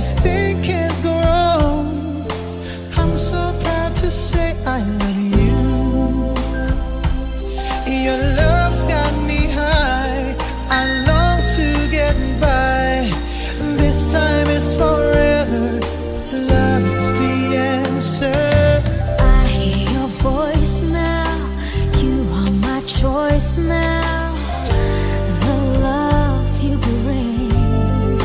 this thing can't go wrong. I'm so proud to say I love you. Your love's got me high, I long to get by. This time is forever, love is the answer. I hear your voice now, you are my choice now. The love you bring,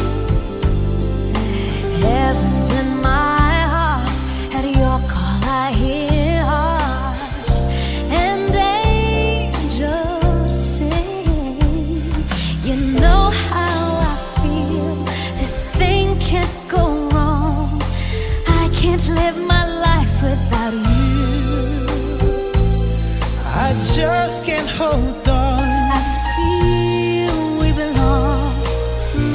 heaven's in my heart. At your call I hear hearts and angels sing. You know how I feel, this thing can't go wrong. I can't live my life without you. I just can't hold on. I feel we belong.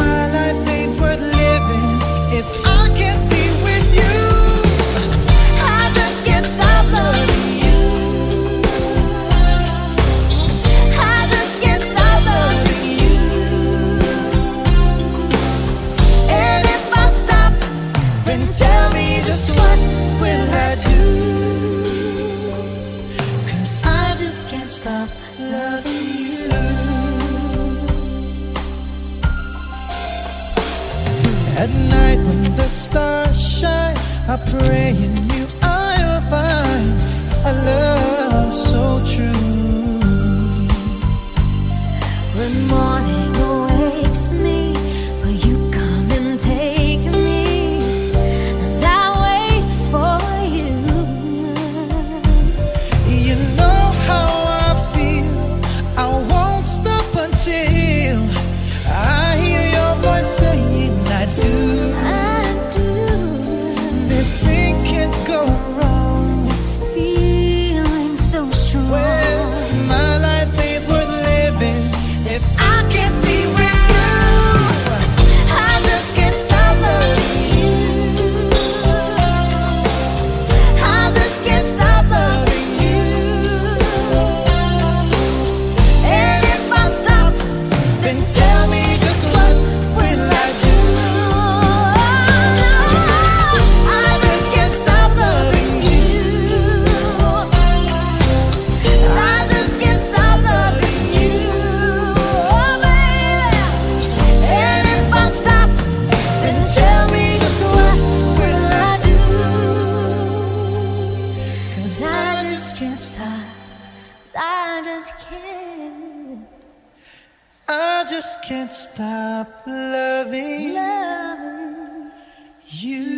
My life ain't worth living if I can't be with you. I just can't stop loving you. I just can't stop loving you. And if I stop, then tell me just what will I do? 'Cause I just can't stop loving you. At night when the stars shine, I pray in you I'll find a love so true. When morning awakes me, will you come and take me? And I'll wait for you. You know how I feel, I won't stop until I hear your voice saying I do. I do. This thing can't go wrong. This feeling so strong. Well, my life ain't worth living if I can't be with you. I just can't stop loving you. I just can't stop loving you. And if I stop, then tell me just what will I do? I just can't stop loving you. I just can't stop loving you, oh baby. And if I stop, then tell me just what will I do? 'Cause I just can't stop, 'cause I just can't I just can't stop loving you.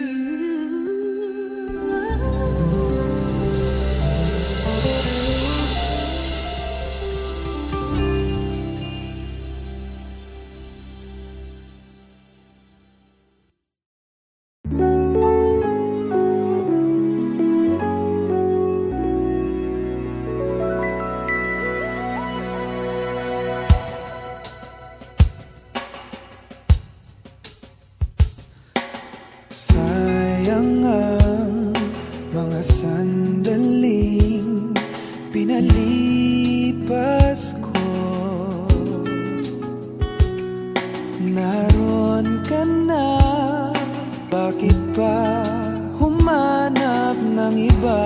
Sayang ang mga sandaling pinalipas ko. Naroon ka na, bakit pa humanap ng iba?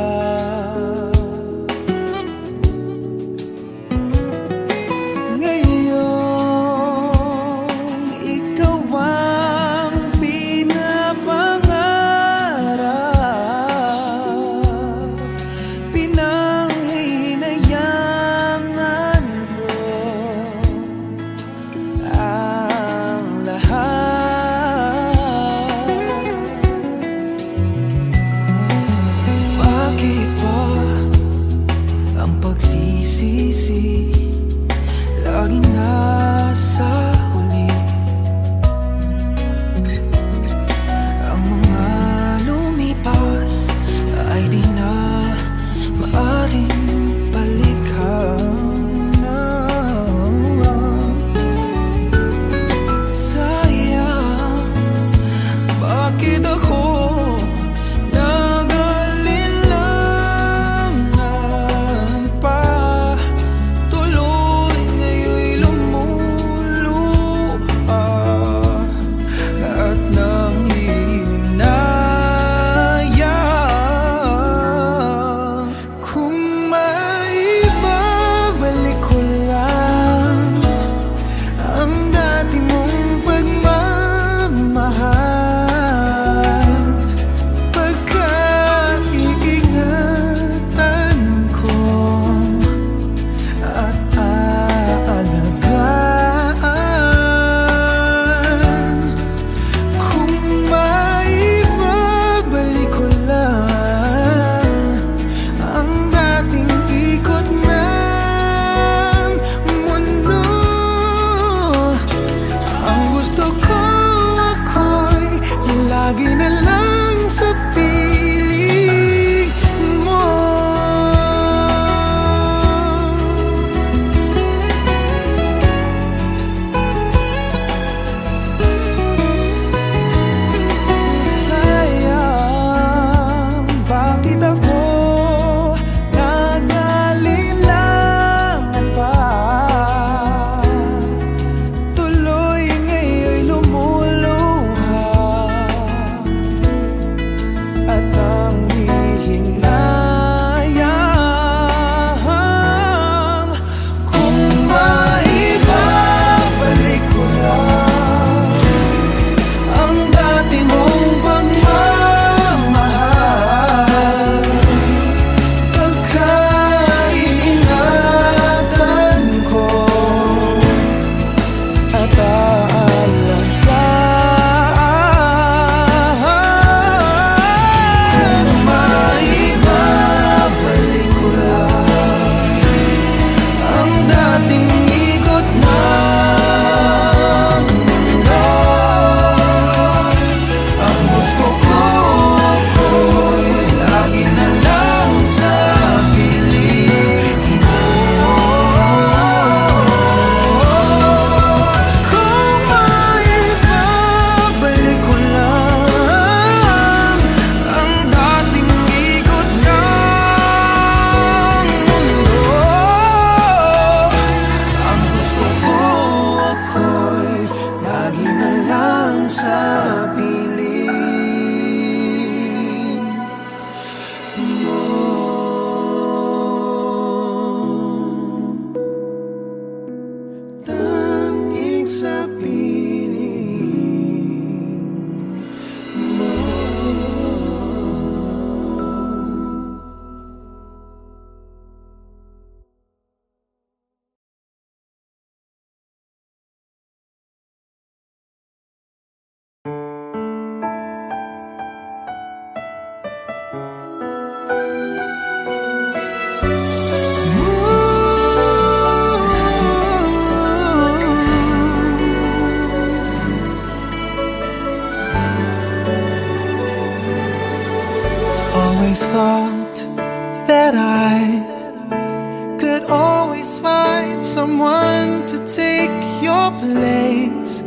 always find someone to take your place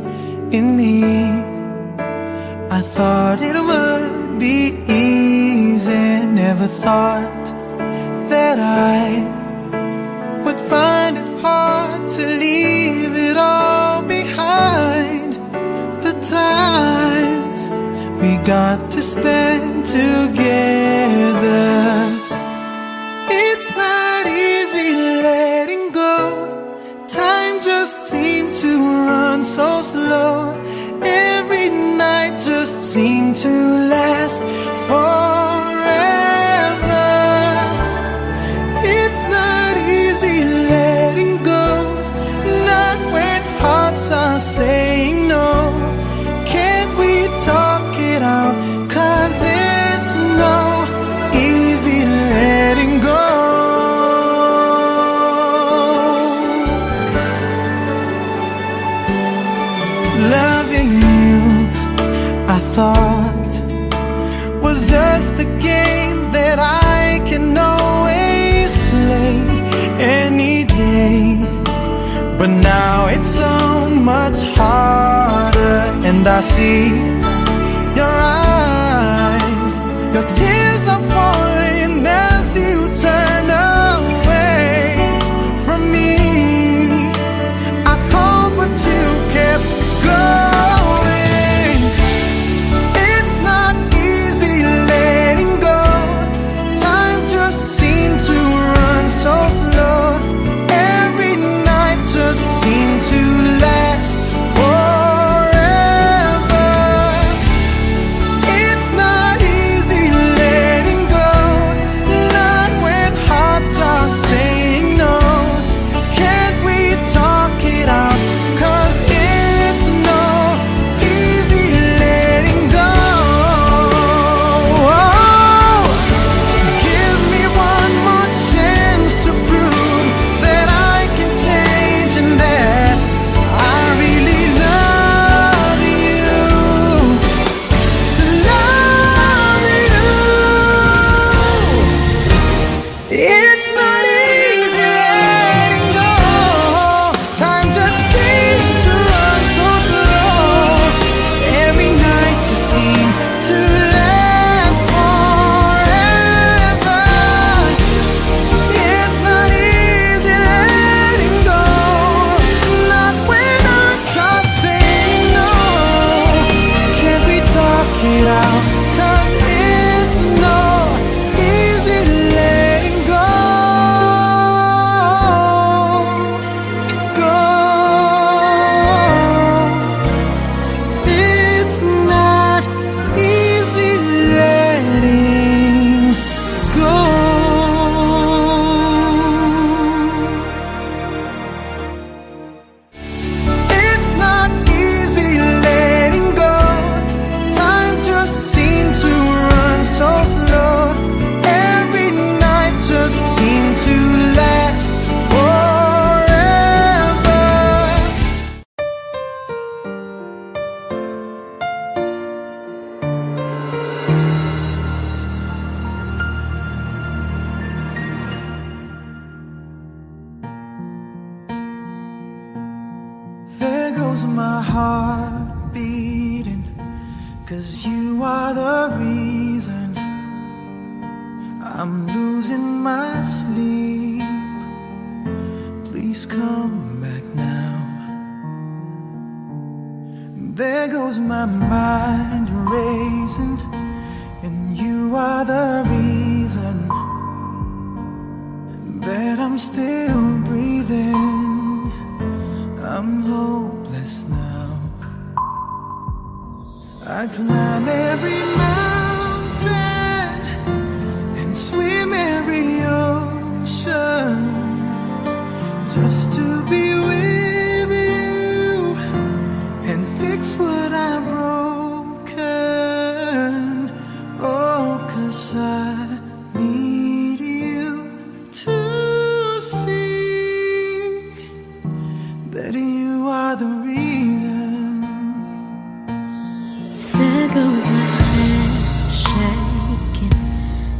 in me. I thought it would be easy, never thought that I would find it hard to leave it all behind. The times we got to spend together. It's not easy letting go. Time just seemed to run so slow. Every night just seemed to last forever. It's not easy letting go, not when hearts are saying no. Can't we talk it out? 'Cause it's no easy letting go. Loving you, I thought, was just a game that I can always play any day. But now it's so much harder, and I see your eyes, your tears are falling as you turn away from me. I called but you kept going. It's not easy letting go. Time just seemed to run so slow. Every night just seemed to last forever. It's not easy letting go, not when hearts are saying no. Can't we talk it out? 'Cause it's no easy letting go. Oh, give me one more chance to prove that I can change and that I really love you. Love you. It's not easy letting go. Time just seemed to run so slow. Every night just seemed to last forever. It's not easy letting go, not when hearts are saying no. Can't we talk it out? 'Cause it's no easy letting go. Go. It's not easy letting go. It's not easy letting go. Time just seemed to run so slow. Every night just seemed to last forever. There goes my heart beating, 'cause you are the reason I'm losing my sleep. Please come back now. There goes my mind racing, and you are the reason that I'm still breathing. I'm hopeless now. I climb every mountain and swim every ocean just to be with you and fix what I've broken. Oh, 'cause I need you to see that you are the reason. There goes my hand shaking,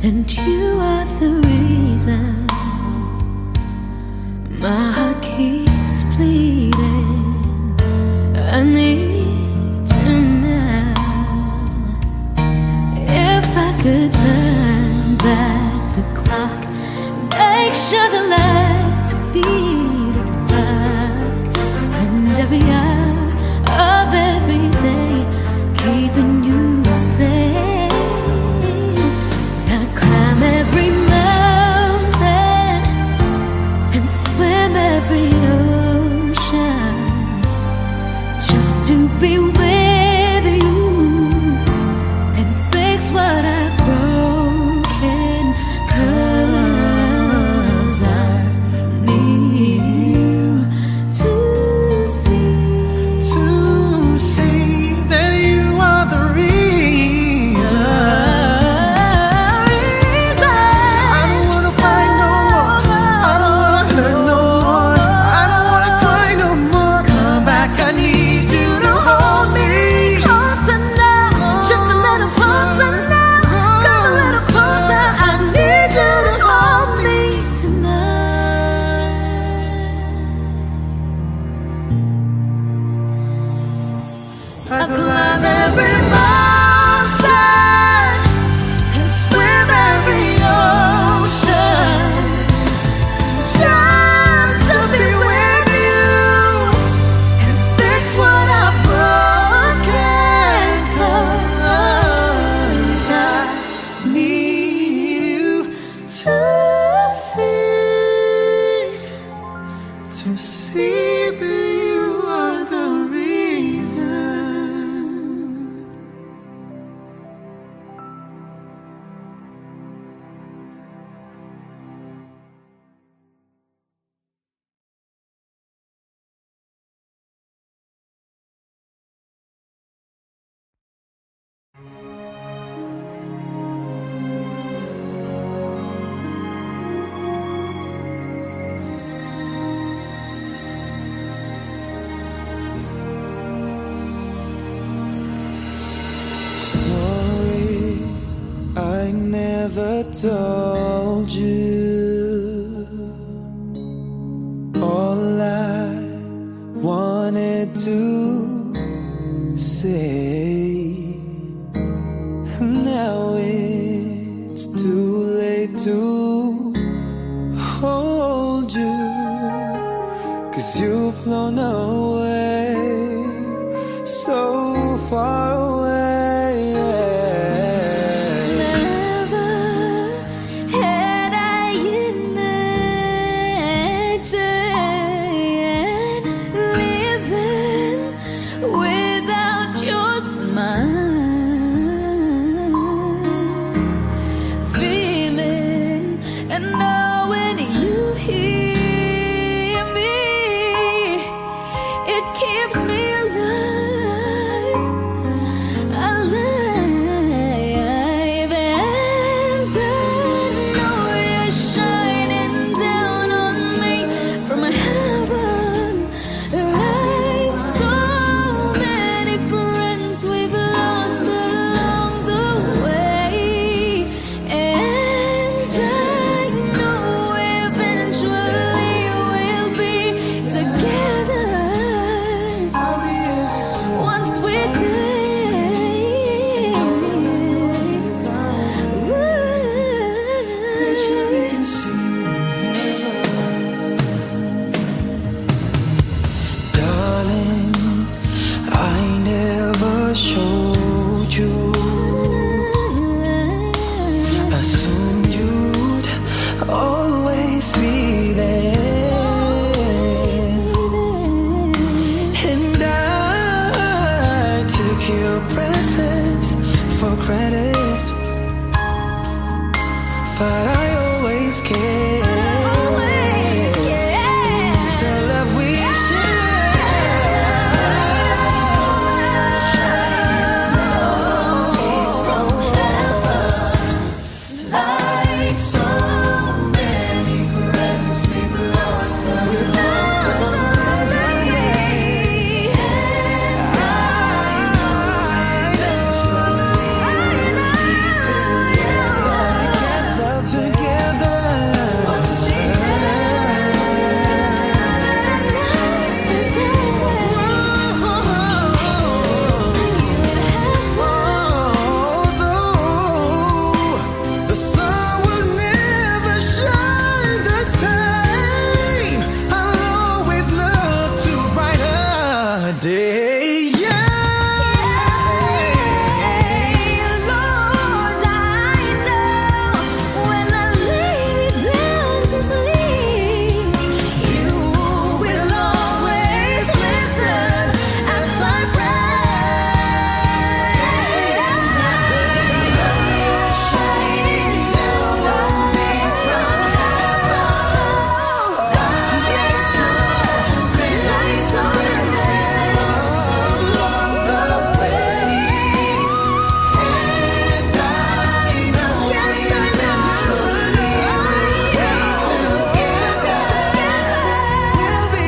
and you are the reason My heart keeps bleeding. I need you now. If I could turn back the clock, make sure the lights are feed at the dark, spend every hour of every day keeping you safe. I climb every mountain and swim every ocean just to be with you and fix what I've broken. 'Cause I need you to see that you are the reason. I don't wanna fight no more. I don't wanna hurt no more. I don't wanna cry no more. Come back, I need you to hold me. Closer now, just a little closer now. Come a little closer, I need you to hold me tonight. I climb every mountain and swim every ocean just to be with you and fix what I've broken. 'Cause I Need you to see that you are the reason. Sorry, I never told you all I wanted to say. Now it's too late to hold you, 'cause you've flown away, so far away. never had I imagined living without your smile, feeling and knowing you hear me. It keeps me alive. day. Yeah. Lord, I know when I lay down to sleep, you will always listen as I pray. You're shining down on me from heaven. Yes, lights on so long away, and I know, yes, I know, We'll be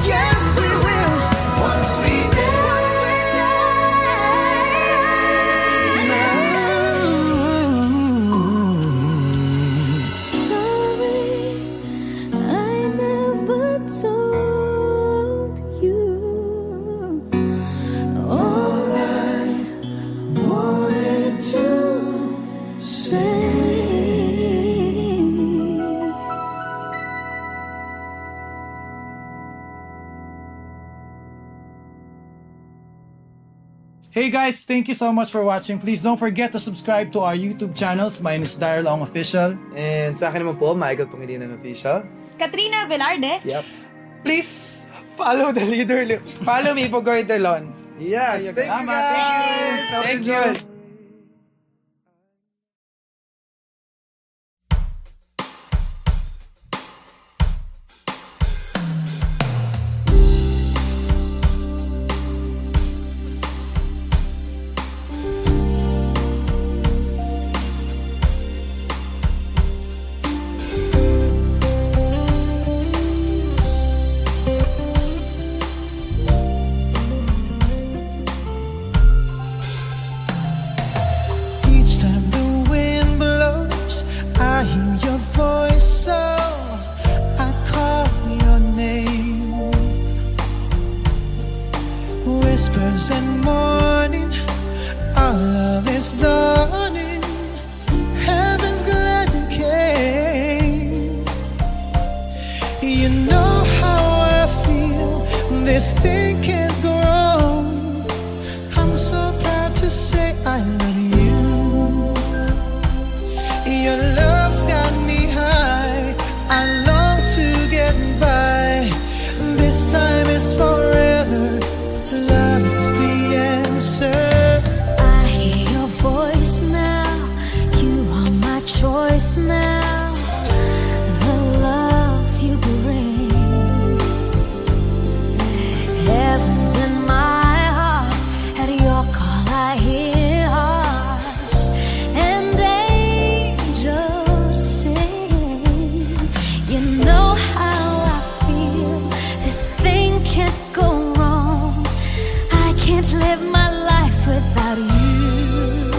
yes, we will. Once we sorry, I never told you all I wanted to say. Hey guys, thank you so much for watching. Please don't forget to subscribe to our YouTube channels. Mine is Daryl Ong Official. And sa akin naman po, Michael Pangilinan Official. Katrina Velarde. Yep. Please follow the leader. Follow me, Pugoy Terlon. Yes, thank you Salamat. guys! Hope Thank you you. enjoyed. Each time the wind blows, I hear your voice, so I call your name. Whispers and morning, our love is dawning. Heaven's glad you came. You know how I feel. This thing can't go wrong. I'm so proud to say I love you. Your love's got me high. I long to get by. This time is forever. Love is the answer. I hear your voice now. You are my choice now. The love you bring, heaven's in my heart. At your call I hear hearts and angels sing. You know how I feel. This thing can't go wrong. I can't live my life without you.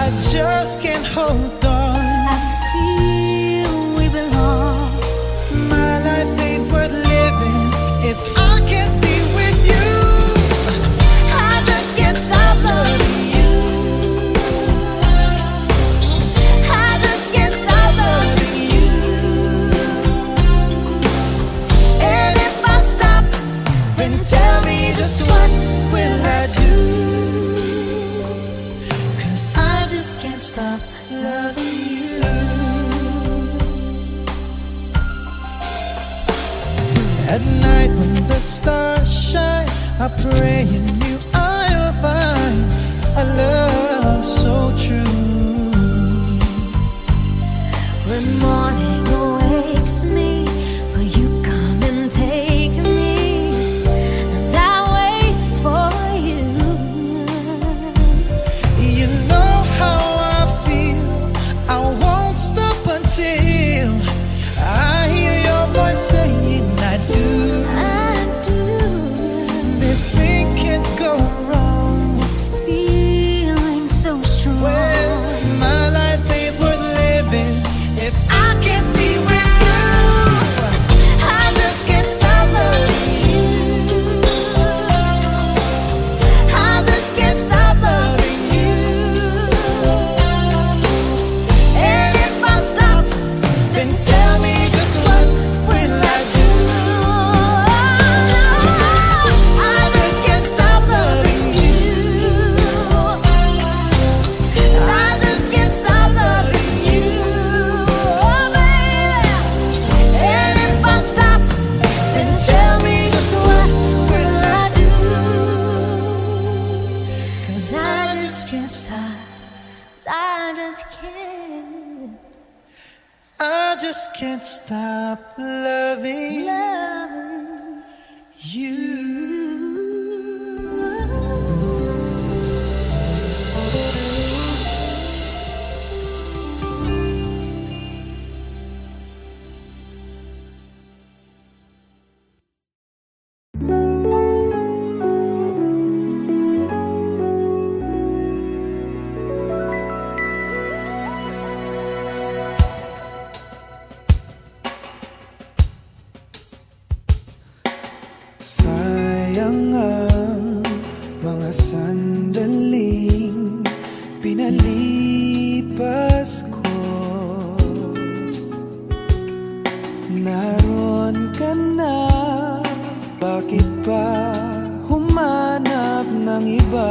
I just can't hold on. I feel we belong. My life ain't worth living if I can't be with you. I just can't stop loving you. I just can't stop loving you. And if I stop, then tell me just what will I do? 'Cause I just can't stop loving you. At night when the stars shine, I pray in you I'll find a love so true. When morning awakes me, will you come and take me? And I'll wait for you. You know how I feel. I won't stop until I hear your voice saying I do. I do. I just can't. I just can't stop loving Loving you. Sayang ang mga sandaling pinalipas ko. Naroon ka na, bakit pa humanap ng iba?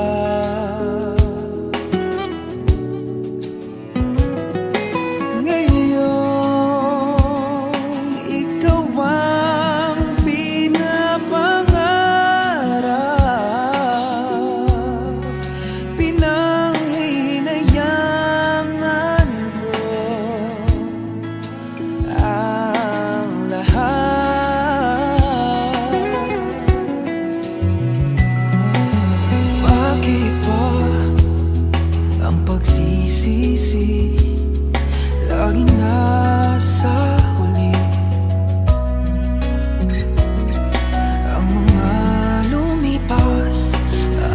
Laging nasa huli ang mga lumipas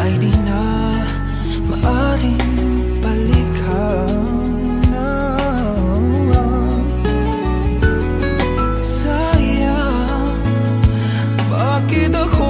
ay di na maaring balikan. Sayang, bakit ako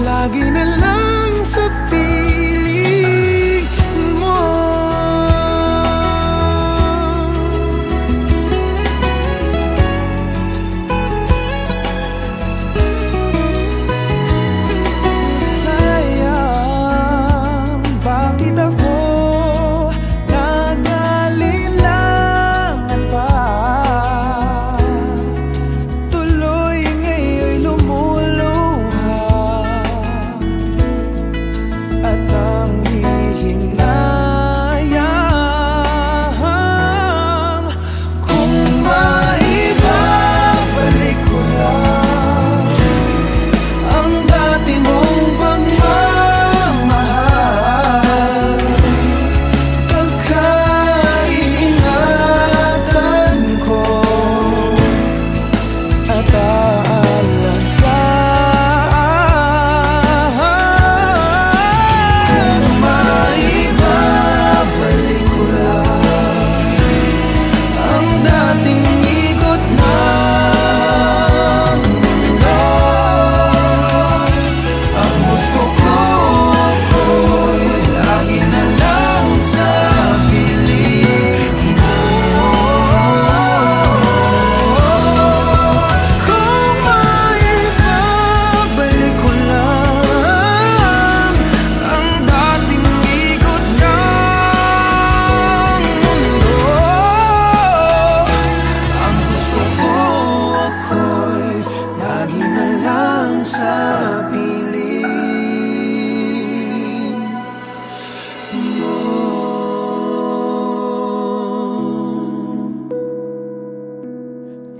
lagi na lang sa piling mo. Sayang, bakit ako nag-alilangan pa? Tuloy ngayon'y lumuluha at ang hihinayang kung maibabalik ko lang ang dati mong pagmamahal. Pagkaingatan ko at maibabalik ko lang ang dating ikot ng mundo. Ang gusto ko ako'y lagi na lang sa piling mo. Kung maibabalik ko lang ang dating ikot ng mundo. Ang gusto ko ako'y lagi na lang sa piling mo.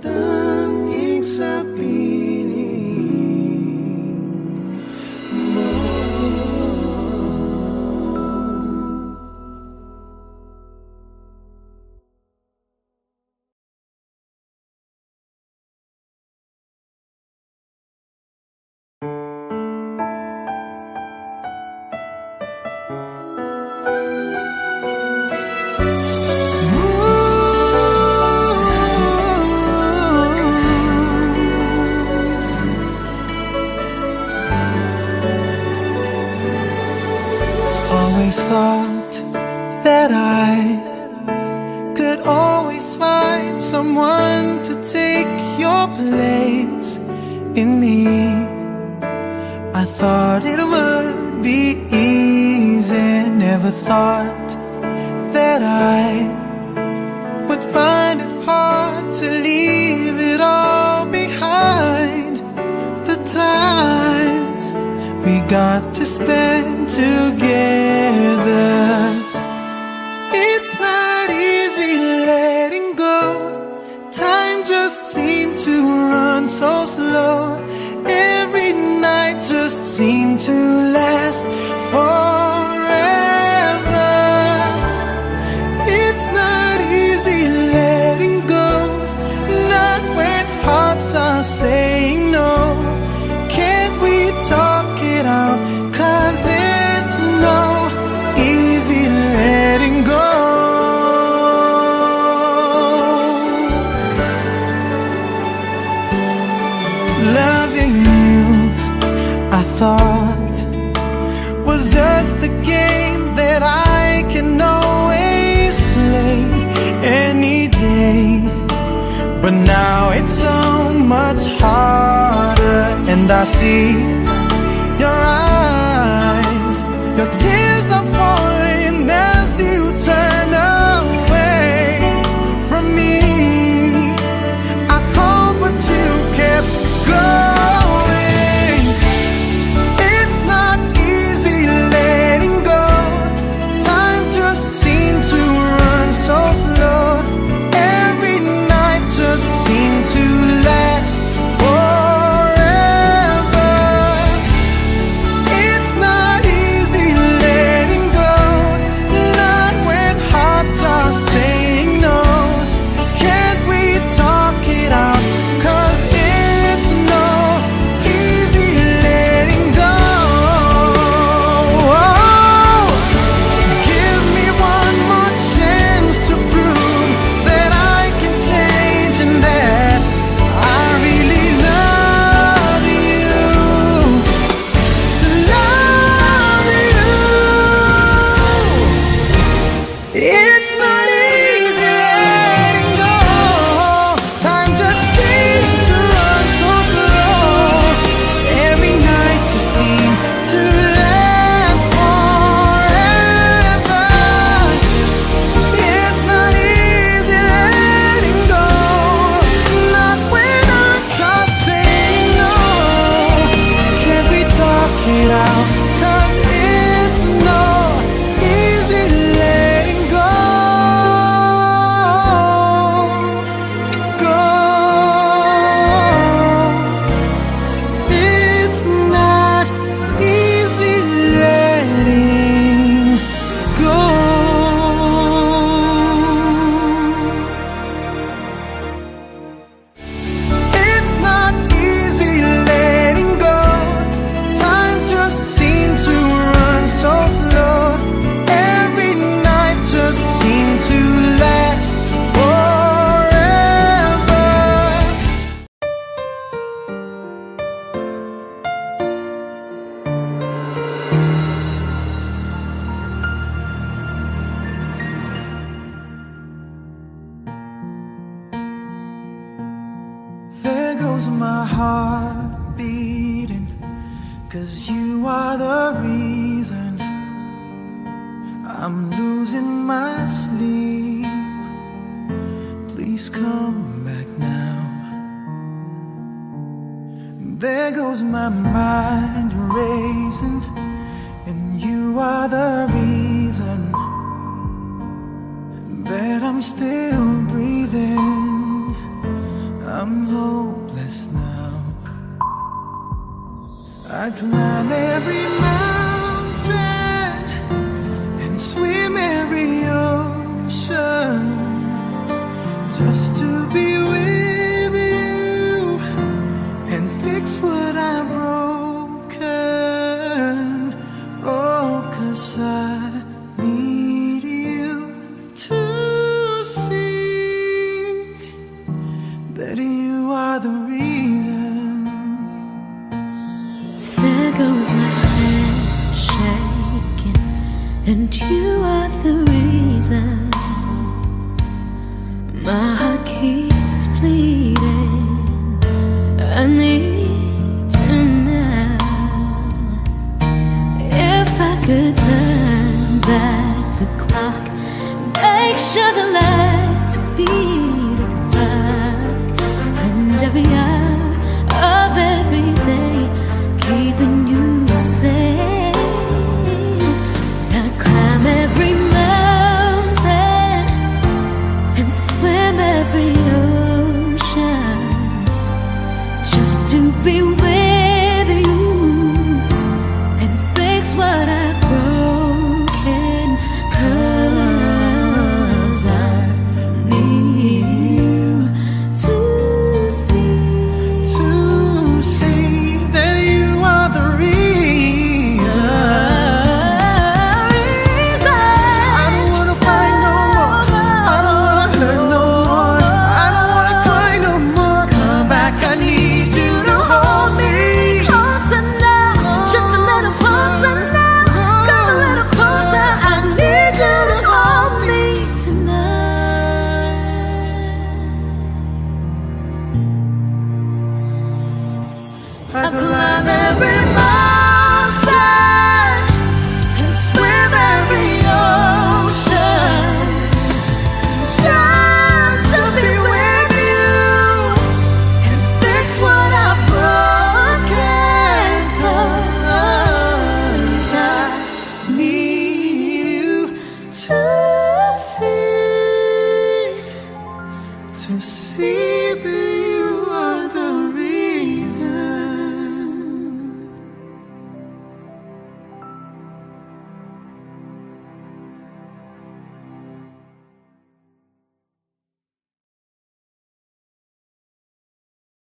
Tanging sa always thought that I could always find someone to take your place in me. I thought it would be easy, never thought that I would find it hard to leave it all behind. The times we got to spend together, it's not easy letting go. Time just seemed to run so slow. Every night just seemed to last forever. It's not easy letting go, not when hearts are saying no. Can't we talk it out? 'Cause it's no easy letting go. Loving you, I thought, was just a game that I can always play any day. But now it's so much harder, and I see your eyes, your tears are falling as you turn away from me. I called but you kept going. It's not easy letting go. Time just seemed to run so slow. Every night just seemed to last forever. It's not easy letting go, not when hearts are saying no. Can't we talk it out? 'Cause it's no easy letting go. Oh, give me one more chance to prove that I can change and that I really love you. Love you. It's not easy letting go. Time just seemed to run so slow. Every night just seemed to last forever. It's not easy letting go, not when hearts are saying no. Can't we talk it out? 'Cause it's no easy letting go. Go. It's not easy letting go. It's not easy letting go. Time just seemed to run so slow. Every night just seemed to last forever. There goes my heart beating, 'cause you are the reason I'm losing my sleep. Please come back now. There goes my mind racing, and you are the reason that I'm still breathing. I'm hopeless now. I climb every mountain and swim every ocean just to be with you and fix what I've broken. Oh, 'cause I need you to see that you are the reason. There goes my head shaking, and reason my heart keeps bleeding. I need you now. If I could turn back the clock, make sure the lights feed at the dark, spend every hour of every day keeping you safe. Now climb every mountain and swim every ocean just to be with you and fix what I've broken. 'Cause I need you to see that you are the reason. I don't wanna fight no more. I don't wanna hurt no more. I don't wanna cry no more. Come back, I need you to hold me. Closer now, just a little closer now. Come a little closer, I need you to hold me tonight. I climb every mountain